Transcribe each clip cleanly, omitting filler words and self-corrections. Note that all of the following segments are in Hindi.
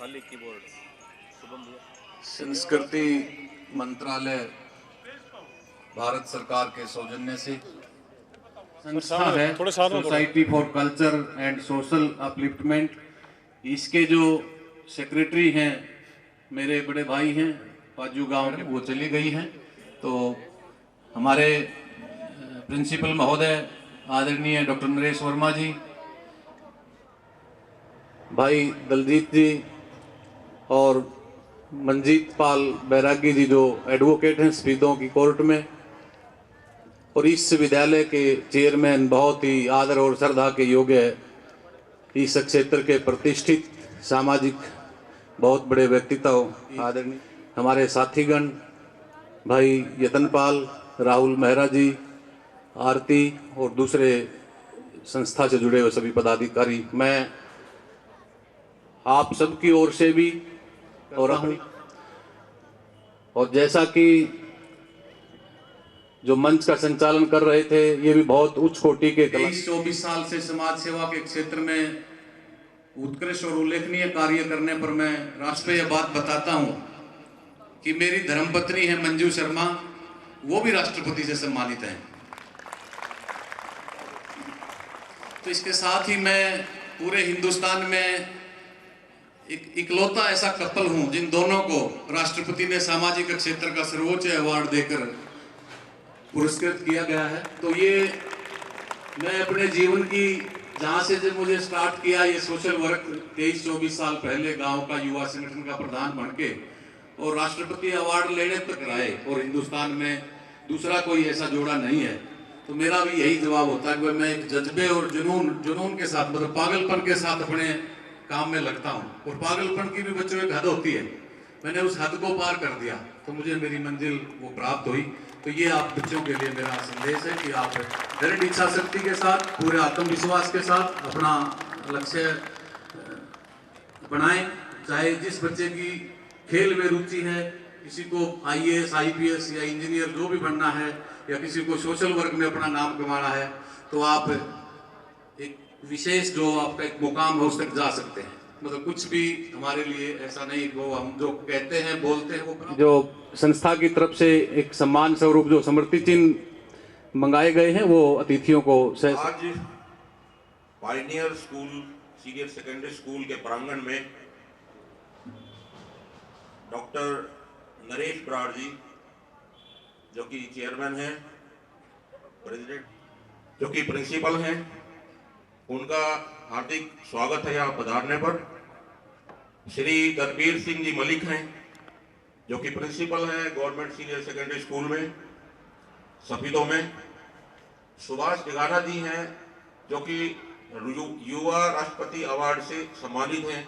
खाली कीबोर्ड शुभम भैया। संस्कृति मंत्रालय भारत सरकार के सौजन्य से संस्था है society for culture and social upliftment. इसके जो सेक्रेटरी हैं मेरे बड़े भाई हैं पाजू गांव के, वो चली गई हैं। तो हमारे प्रिंसिपल महोदय आदरणीय डॉक्टर नरेश वर्मा जी, भाई दलजीत जी और मंजीत पाल बैरागी जी जो एडवोकेट हैं सफीदों की कोर्ट में, और इस विद्यालय के चेयरमैन बहुत ही आदर और श्रद्धा के योग्य इस क्षेत्र के प्रतिष्ठित सामाजिक बहुत बड़े व्यक्तित्व आदरणीय हमारे साथीगण भाई यतनपाल, राहुल मेहरा जी, आरती और दूसरे संस्था से जुड़े हुए सभी पदाधिकारी, मैं आप सबकी ओर से भी और जैसा कि जो मंच का संचालन कर रहे थे, ये भी बहुत उच्च कोटि के 23-24 साल से समाज सेवा के क्षेत्र में उत्कृष्ट और उल्लेखनीय कार्य करने पर मैं राष्ट्र पे यह बात बताता हूं कि मेरी धर्मपत्नी है मंजू शर्मा, वो भी राष्ट्रपति से सम्मानित हैं। तो इसके साथ ही मैं पूरे हिंदुस्तान में एक इकलौता ऐसा कपल हूं जिन दोनों को राष्ट्रपति ने सामाजिक क्षेत्र का सर्वोच्च अवार्ड देकर पुरस्कृत किया गया है। तो ये मैं अपने जीवन की जहां से जब मुझे स्टार्ट किया ये सोशल वर्क 23-24 साल पहले गांव का युवा संगठन का प्रधान बन के और राष्ट्रपति अवार्ड लेने तक आए, और हिंदुस्तान में दूसरा कोई ऐसा जोड़ा नहीं है। तो मेरा भी यही जवाब होता है कि मैं एक जज्बे और जुनून के साथ, मतलब पागलपन के साथ अपने काम में लगता हूँ। और पागलपन की भी बच्चों एक हद होती है, मैंने उस हद को पार कर दिया तो मुझे मेरी मंजिल वो प्राप्त हुई। तो ये आप बच्चों के लिए मेरा संदेश है कि आप दृढ़ इच्छा शक्ति के साथ, पूरे आत्मविश्वास के साथ अपना लक्ष्य बनाएं। चाहे जिस बच्चे की खेल में रुचि है, किसी को IAS IPS या इंजीनियर जो भी बनना है, या किसी को सोशल वर्क में अपना नाम कमाना है, तो आप एक विशेष जो आपका एक मुकाम हो उस तक जा सकते हैं। मतलब कुछ भी हमारे लिए ऐसा नहीं, वो हम जो कहते हैं बोलते हैं, वो जो संस्था की तरफ से एक सम्मान स्वरूप जो स्मृति चिन्ह मंगाए गए हैं वो अतिथियों को आज Pioneer school senior secondary school के प्रांगण में डॉक्टर नरेश बराड़ जी जो कि चेयरमैन हैं, प्रेसिडेंट जो कि प्रिंसिपल हैं, उनका हार्दिक स्वागत है यहाँ पधारने पर। श्री दरबीर सिंह जी मलिक हैं जो कि प्रिंसिपल हैं गवर्नमेंट सीनियर सेकेंडरी स्कूल में सफीदों में। सुभाष टिगाना जी हैं जो कि युवा राष्ट्रपति अवार्ड से सम्मानित हैं,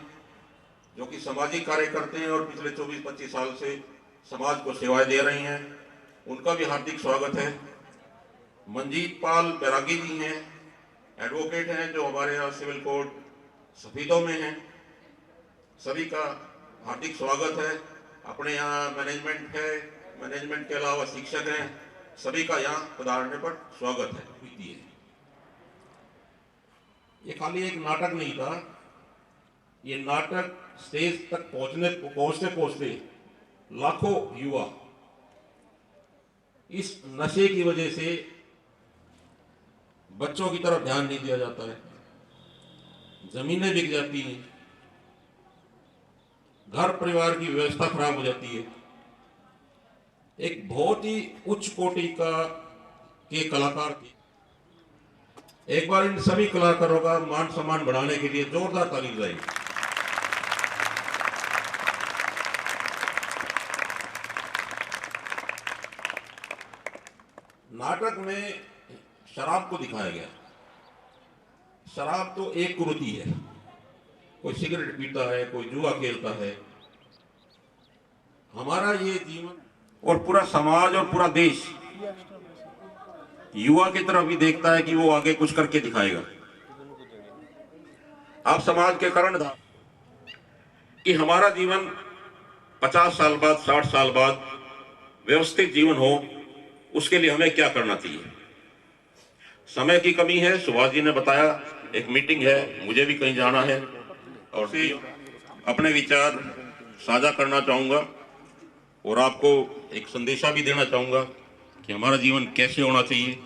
जो कि सामाजिक कार्य करते हैं और पिछले 24-25 साल से समाज को सेवाएं दे रही हैं, उनका भी हार्दिक स्वागत है। मंजीत पाल बैरागी जी हैं, एडवोकेट हैं जो हमारे यहाँ सिविल कोर्ट सफीदों में हैं, सभी का हार्दिक स्वागत है। अपने यहाँ मैनेजमेंट है, मैनेजमेंट के अलावा शिक्षक हैं, सभी का यहाँ पधारने पर स्वागत है। ये खाली एक नाटक नहीं था, ये नाटक स्टेज तक पहुंचते लाखों युवा इस नशे की वजह से बच्चों की तरफ ध्यान नहीं दिया जाता है, जमीनें बिक जाती हैं, घर परिवार की व्यवस्था खराब हो जाती है। एक बहुत ही उच्च कोटि के कलाकार थे। एक बार इन सभी कलाकारों का मान सम्मान बढ़ाने के लिए जोरदार ताली बजाई। नाटक में शराब को दिखाया गया। शराब तो एक कुरीति है, कोई सिगरेट पीता है, कोई जुआ खेलता है। हमारा ये जीवन और पूरा समाज और पूरा देश युवा की तरफ भी देखता है कि वो आगे कुछ करके दिखाएगा। आप समाज के कारण था कि हमारा जीवन 50 साल बाद, 60 साल बाद व्यवस्थित जीवन हो, उसके लिए हमें क्या करना चाहिए। समय की कमी है, सुभाष जी ने बताया एक मीटिंग है, मुझे भी कहीं जाना है, और अपने विचार साझा करना चाहूँगा और आपको एक संदेशा भी देना चाहूँगा कि हमारा जीवन कैसे होना चाहिए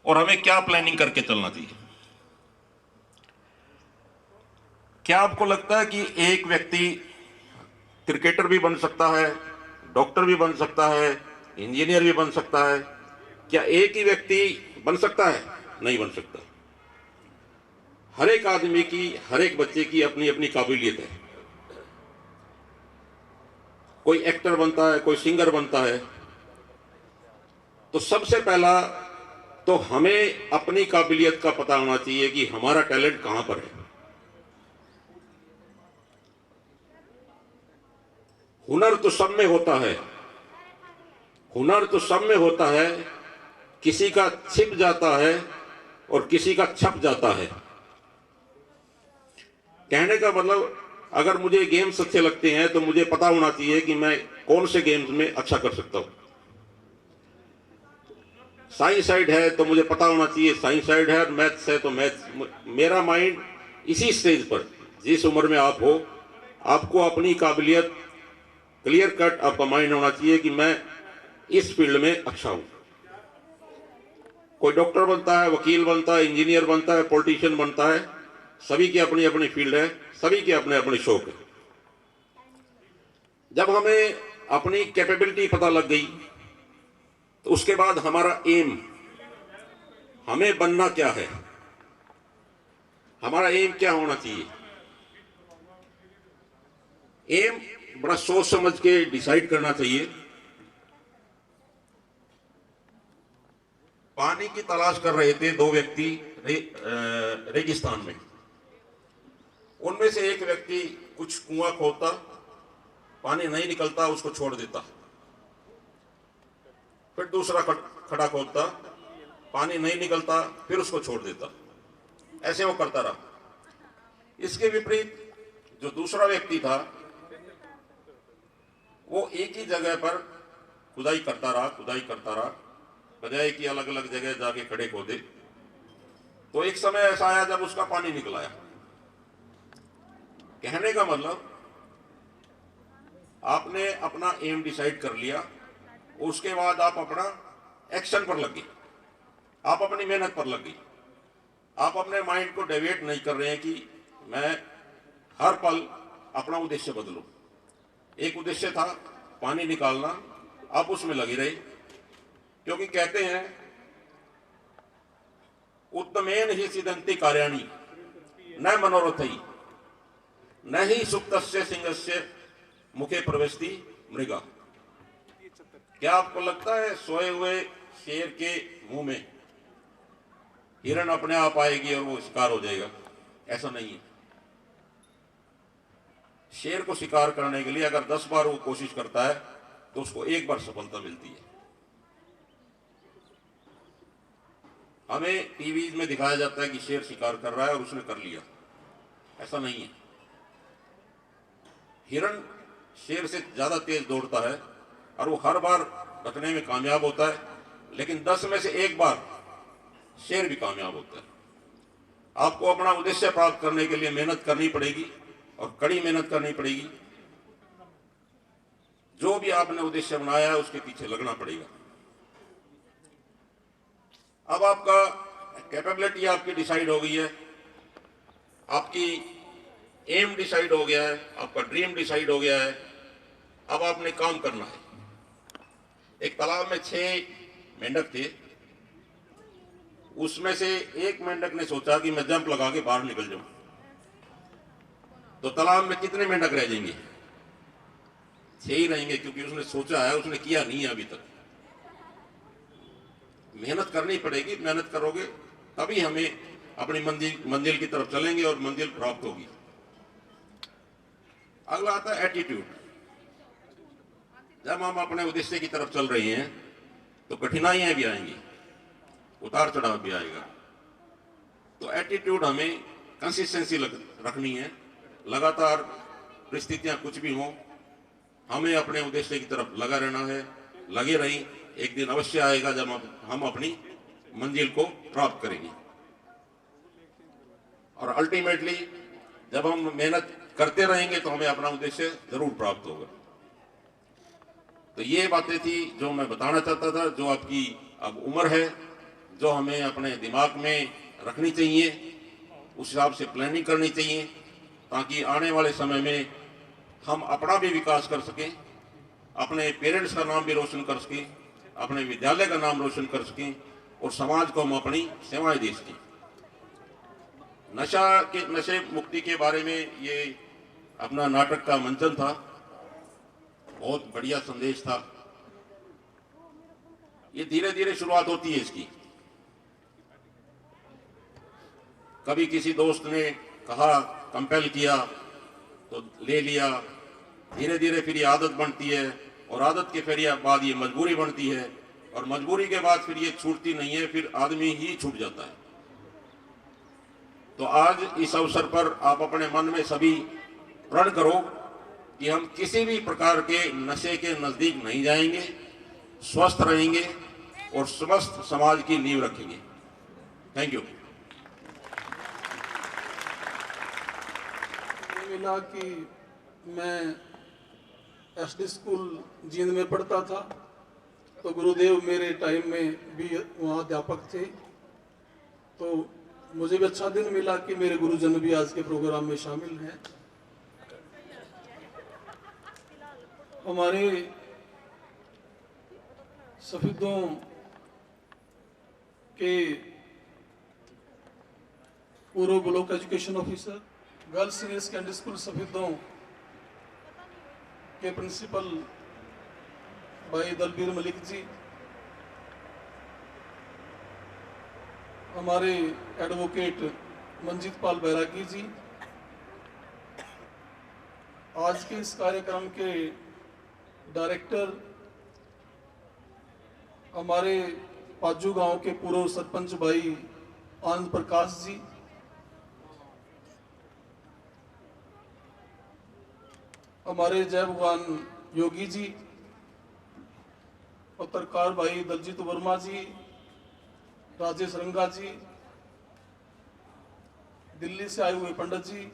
और हमें क्या प्लानिंग करके चलना चाहिए। क्या आपको लगता है कि एक व्यक्ति क्रिकेटर भी बन सकता है, डॉक्टर भी बन सकता है, इंजीनियर भी बन सकता है? क्या एक ही व्यक्ति बन सकता है? नहीं बन सकता। हर एक आदमी की, हर एक बच्चे की अपनी अपनी काबिलियत है। कोई एक्टर बनता है, कोई सिंगर बनता है, तो सबसे पहला तो हमें अपनी काबिलियत का पता होना चाहिए कि हमारा टैलेंट कहां पर है। हुनर तो सब में होता है, हुनर तो सब में होता है, किसी का छिप जाता है और किसी का छप जाता है। कहने का मतलब, अगर मुझे गेम्स अच्छे लगते हैं तो मुझे पता होना चाहिए कि मैं कौन से गेम्स में अच्छा कर सकता हूं। साइंस साइड है तो मुझे पता होना चाहिए साइंस साइड है, और मैथ्स है तो मैथ्स। मेरा माइंड इसी स्टेज पर, जिस उम्र में आप हो, आपको अपनी काबिलियत क्लियर कट आपका माइंड होना चाहिए कि मैं इस फील्ड में अच्छा हूं। कोई डॉक्टर बनता है, वकील बनता है, इंजीनियर बनता है, पॉलिटिशियन बनता है, सभी की अपनी अपनी फील्ड है, सभी के अपने अपने शौक है। जब हमें अपनी कैपेबिलिटी पता लग गई तो उसके बाद हमारा एम, हमें बनना क्या है, हमारा एम क्या होना चाहिए। एम बड़ा सोच समझ के डिसाइड करना चाहिए। पानी की तलाश कर रहे थे दो व्यक्ति रेगिस्तान में। उनमें से एक व्यक्ति कुछ कुआं खोदता, पानी नहीं निकलता, उसको छोड़ देता। फिर दूसरा खड़ा खोदता, पानी नहीं निकलता, फिर उसको छोड़ देता। ऐसे वो करता रहा। इसके विपरीत जो दूसरा व्यक्ति था, वो एक ही जगह पर खुदाई करता रहा, बजाय कि अलग अलग जगह जाके खड़े खोदे। तो एक समय ऐसा आया जब उसका पानी निकल आया। कहने का मतलब, आपने अपना एम डिसाइड कर लिया, उसके बाद आप अपना एक्शन पर लग गए, आप अपनी मेहनत पर लग गई। आप अपने माइंड को डेविएट नहीं कर रहे हैं कि मैं हर पल अपना उद्देश्य बदलूं। एक उद्देश्य था पानी निकालना, आप उसमें लगे रहे। क्योंकि कहते हैं उत्तमेन ही सिदंती कार्याणि न मनोरथई न ही सुप्तस्य सिंहस्य मुखे प्रवेशति मृगा। क्या आपको लगता है सोए हुए शेर के मुंह में हिरण अपने आप आएगी और वो शिकार हो जाएगा? ऐसा नहीं है। शेर को शिकार करने के लिए अगर 10 बार वो कोशिश करता है तो उसको एक बार सफलता मिलती है। हमें टीवी में दिखाया जाता है कि शेर शिकार कर रहा है और उसने कर लिया। ऐसा नहीं है। हिरण शेर से ज्यादा तेज दौड़ता है और वो हर बार रखने में कामयाब होता है, लेकिन 10 में से एक बार शेर भी कामयाब होता है। आपको अपना उद्देश्य प्राप्त करने के लिए मेहनत करनी पड़ेगी और कड़ी मेहनत करनी पड़ेगी। जो भी आपने उद्देश्य बनाया है उसके पीछे लगना पड़ेगा। अब आपका कैपेबिलिटी आपकी डिसाइड हो गई है, आपकी एम डिसाइड हो गया है, आपका ड्रीम डिसाइड हो गया है। अब आपने काम करना है। एक तालाब में 6 मेंढक थे। उसमें से एक मेंढक ने सोचा कि मैं जंप लगा के बाहर निकल जाऊं। तो तालाब में कितने मेंढक रह जाएंगे? 6 ही रहेंगे, क्योंकि उसने सोचा है, उसने किया नहीं है अभी तक। मेहनत करनी पड़ेगी। मेहनत करोगे तभी हमें अपनी मंजिल की तरफ चलेंगे और मंजिल प्राप्त होगी। अगला आता है एटीट्यूड। जब हम अपने उद्देश्य की तरफ चल रहे हैं तो कठिनाइयां भी आएंगी, उतार चढ़ाव भी आएगा। तो एटीट्यूड हमें कंसिस्टेंसी रखनी है। लगातार परिस्थितियां कुछ भी हो, हमें अपने उद्देश्य की तरफ लगा रहना है। लगे रही, एक दिन अवश्य आएगा जब हम अपनी मंजिल को प्राप्त करेंगे। और अल्टीमेटली जब हम मेहनत करते रहेंगे तो हमें अपना उद्देश्य जरूर प्राप्त होगा। तो ये बातें थी जो मैं बताना चाहता था। जो आपकी अब उम्र है, जो हमें अपने दिमाग में रखनी चाहिए, उस हिसाब से प्लानिंग करनी चाहिए, ताकि आने वाले समय में हम अपना भी विकास कर सकें, अपने पेरेंट्स का नाम भी रोशन कर सकें, अपने विद्यालय का नाम रोशन कर सकें और समाज को हम अपनी सेवाएं दे सकें। नशे मुक्ति के बारे में ये अपना नाटक का मंचन था, बहुत बढ़िया संदेश था। ये धीरे धीरे शुरुआत होती है इसकी। कभी किसी दोस्त ने कहा, कंपेल किया तो ले लिया, धीरे धीरे फिर ये आदत बनती है और आदत के फिर बाद ये मजबूरी बनती है और मजबूरी के बाद फिर ये छूटती नहीं है, फिर आदमी ही छूट जाता है। तो आज इस अवसर पर आप अपने मन में सभी प्रण करो कि हम किसी भी प्रकार के नशे के नजदीक नहीं जाएंगे, स्वस्थ रहेंगे और स्वस्थ समाज की नींव रखेंगे। Thank you. मिला कि मैं एसडी स्कूल जींद में पढ़ता था, तो गुरुदेव मेरे टाइम में भी वहाँ अध्यापक थे। तो मुझे भी अच्छा दिन मिला कि मेरे गुरुजन भी आज के प्रोग्राम में शामिल हैं। हमारे सफेदों के पूर्व block education officer, girls senior secondary school Safidon के प्रिंसिपल भाई दलबीर मलिक जी, हमारे एडवोकेट मंजीत पाल बैरागी जी, आज के इस कार्यक्रम के डायरेक्टर हमारे पाजू गांव के पूर्व सरपंच भाई आनंद प्रकाश जी, हमारे जय भगवान योगी जी, पत्रकार भाई दलजीत वर्मा जी, राजेश रंगा जी, दिल्ली से आए हुए पंडित जी,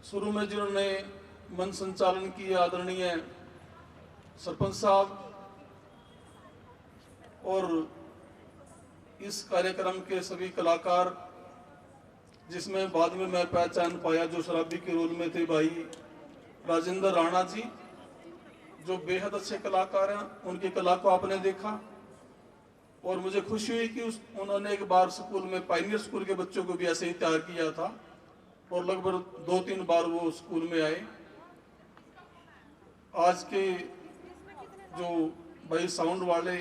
शुरू में जिन्होंने मन संचालन किया आदरणीय सरपंच साहब, और इस कार्यक्रम के सभी कलाकार, जिसमें बाद में मैं पहचान पाया जो शराबी के रोल में थे, भाई राजेंद्र राणा जी, जो बेहद अच्छे कलाकार हैं। उनकी कला को आपने देखा और मुझे खुशी हुई कि उन्होंने एक बार स्कूल में पायनियर स्कूल के बच्चों को भी ऐसे ही तैयार किया था और लगभग 2-3 बार वो स्कूल में आए। आज के जो भाई साउंड वाले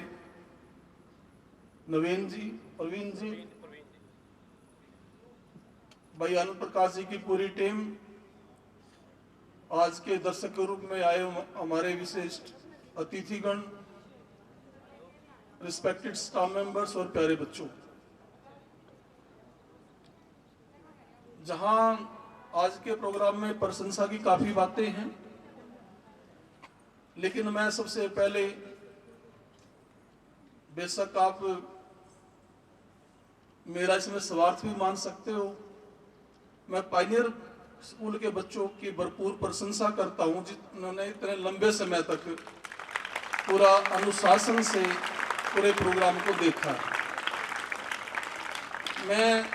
नवीन जी, प्रवीण जी, भाई आनंद प्रकाश जी की पूरी टीम, आज के दर्शक के रूप में आए हमारे विशिष्ट अतिथिगण, रिस्पेक्टेड स्टाफ मेंबर्स और प्यारे बच्चों, जहां आज के प्रोग्राम में प्रशंसा की काफी बातें हैं, लेकिन मैं सबसे पहले, बेशक आप मेरा इसमें स्वार्थ भी मान सकते हो, मैं पायनियर स्कूल के बच्चों की भरपूर प्रशंसा करता हूं जिन्होंने इतने लंबे समय तक पूरा अनुशासन से पूरे प्रोग्राम को देखा। मैं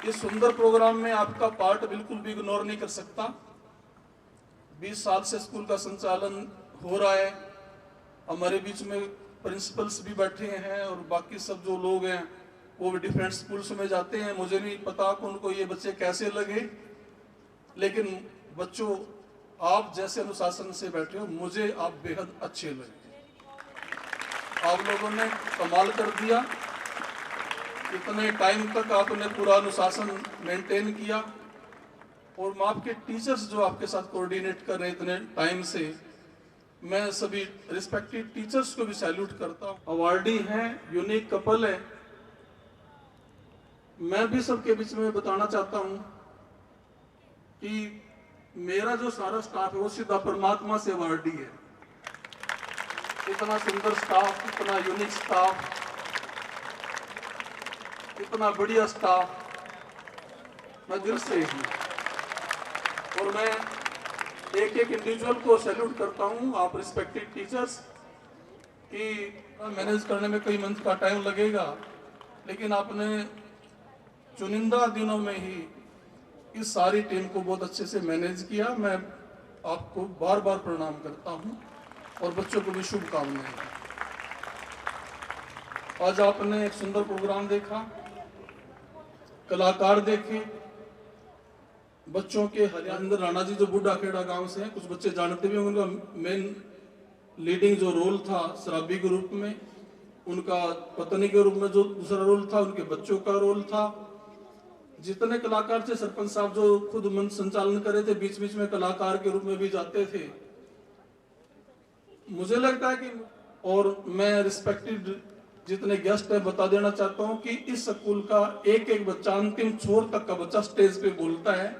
इस सुंदर प्रोग्राम में आपका पार्ट बिल्कुल भी इग्नोर नहीं कर सकता। 20 साल से स्कूल का संचालन हो रहा है, हमारे बीच में प्रिंसिपल्स भी बैठे हैं और बाकी सब जो लोग हैं वो भी डिफरेंट स्कूल्स में जाते हैं। मुझे नहीं पता कि उनको ये बच्चे कैसे लगे, लेकिन बच्चों आप जैसे अनुशासन से बैठे हो, मुझे आप बेहद अच्छे लगे। आप लोगों ने कमाल कर दिया, इतने टाइम तक आपने पूरा अनुशासन मेंटेन किया, और आपके टीचर्स जो आपके साथ कोऑर्डिनेट कर रहे इतने टाइम से, मैं सभी रिस्पेक्टेड टीचर्स को भी सैल्यूट करता हूँ। अवार्डी हैं, यूनिक कपल है। मैं भी सबके बीच में बताना चाहता हूँ कि मेरा जो सारा स्टाफ है वो सीधा परमात्मा से अवार्डी है। इतना सुंदर स्टाफ, इतना यूनिक स्टाफ, इतना बढ़िया स्टाफ, मैं दिल से ही, और मैं एक एक इंडिविजुअल को सैल्यूट करता हूँ, आप रिस्पेक्टेड टीचर्स, कि मैनेज करने में कई मंथ का टाइम लगेगा, लेकिन आपने चुनिंदा दिनों में ही इस सारी टीम को बहुत अच्छे से मैनेज किया। मैं आपको बार बार प्रणाम करता हूँ और बच्चों को भी शुभकामनाएं। आज आपने एक सुंदर प्रोग्राम देखा, कलाकार देखे, बच्चों के हरियाणा राणा जी जो बूढ़ा खेड़ा गांव से हैं, कुछ बच्चे जानते भी होंगे, उनका मेन लीडिंग जो रोल था शराबी के रूप में, उनका पत्नी के रूप में जो दूसरा रोल था, उनके बच्चों का रोल था। जितने कलाकार थे, सरपंच साहब जो खुद मंच संचालन करे थे, बीच बीच में कलाकार के रूप में भी जाते थे। मुझे लगता है कि, और मैं रिस्पेक्टेड जितने गेस्ट है बता देना चाहता हूं कि इस स्कूल का एक एक बच्चा, अंतिम छोर तक का बच्चा स्टेज पे बोलता है,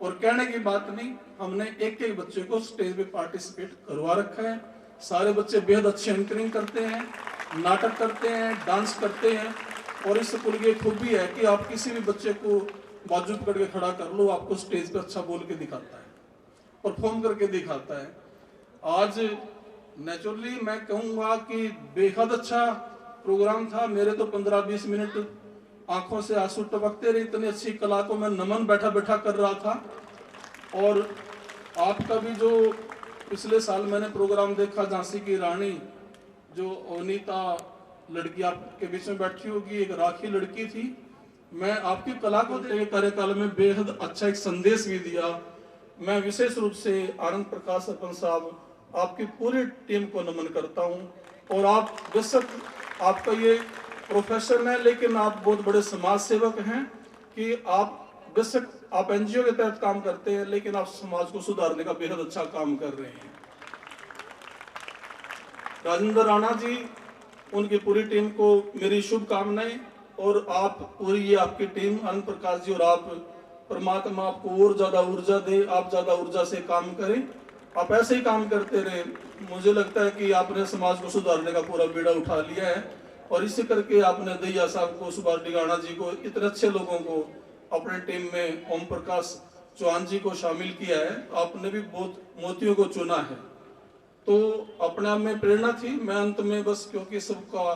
और कहने की बात नहीं, हमने एक एक बच्चे को स्टेज पे पार्टिसिपेट करवा रखा है। सारे बच्चे बेहद अच्छे एंकरिंग करते हैं, नाटक करते हैं, डांस करते हैं, और इस स्कूल की खूबी है कि आप किसी भी बच्चे को बाजू पकड़ के खड़ा कर लो, आपको स्टेज पे अच्छा बोल के दिखाता है, परफॉर्म करके दिखाता है। आज नेचुरली मैं कहूँगा कि बेहद अच्छा प्रोग्राम था। मेरे तो 15-20 मिनट आंखों से आंसू टपकते रहे, इतनी अच्छी कला को मैं नमन बैठा बैठा कर रहा था। और आपका भी जो पिछले साल मैंने प्रोग्राम देखा, झांसी की रानी जो अवनीता लड़की आपके बीच में बैठी होगी, एक राखी लड़की थी, मैं आपकी कला को कार्यकाल में बेहद अच्छा एक संदेश भी दिया। मैं विशेष रूप से आनंद प्रकाश सरपंच साहब, आपकी पूरी टीम को नमन करता हूं। और आप बेशक आपका ये प्रोफेशन है, लेकिन आप बहुत बड़े समाज सेवक हैं कि आप बेशक आप एनजीओ के तहत काम करते हैं, लेकिन आप समाज को सुधारने का बेहद अच्छा काम कर रहे हैं। राजेंद्र राणा जी, उनकी पूरी टीम को मेरी शुभकामनाएं, और आप पूरी ये आपकी टीम, आनंद प्रकाश जी और आप, परमात्मा आपको और ज्यादा ऊर्जा दे, आप ज्यादा ऊर्जा से काम करें, आप ऐसे ही काम करते रहे। मुझे लगता है कि आपने समाज को सुधारने का पूरा बीड़ा उठा लिया है, और इसी करके आपने दैया साहब को, सुभाष डिगाना जी को, इतने अच्छे लोगों को अपने टीम में, ओम प्रकाश चौहान जी को शामिल किया है। आपने भी बहुत मोतियों को चुना है, तो अपने आप में प्रेरणा थी। मैं अंत में बस, क्योंकि सबका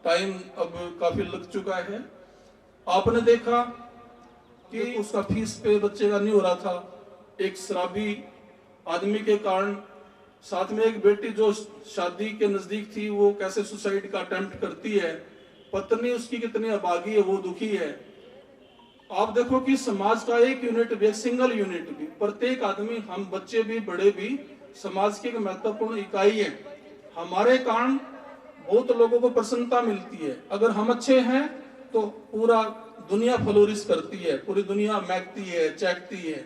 टाइम अब काफी लग चुका है, आपने देखा कि उसका फीस पे बच्चे का नहीं हो रहा था, एक शराबी आदमी के कारण, साथ में एक बेटी जो शादी के नजदीक थी, वो कैसे सुसाइड का अटेम्प्ट करती है, पत्नी उसकी कितनी अभागी है, वो दुखी है। आप देखो कि समाज का एक यूनिट भी, एक सिंगल यूनिट भी, प्रत्येक आदमी, हम बच्चे भी बड़े भी, समाज की एक महत्वपूर्ण इकाई है। हमारे कारण बहुत लोगों को प्रसन्नता मिलती है। अगर हम अच्छे हैं तो पूरा दुनिया फ्लोरिश करती है, पूरी दुनिया महकती है, चहकती है।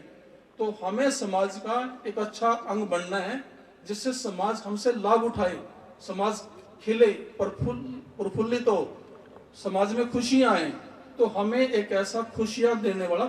तो हमें समाज का एक अच्छा अंग बनना है, जिससे समाज हमसे लाभ उठाए, समाज खिले, प्रफुल्लित हो, समाज में खुशियां आए। तो हमें एक ऐसा खुशियां देने वाला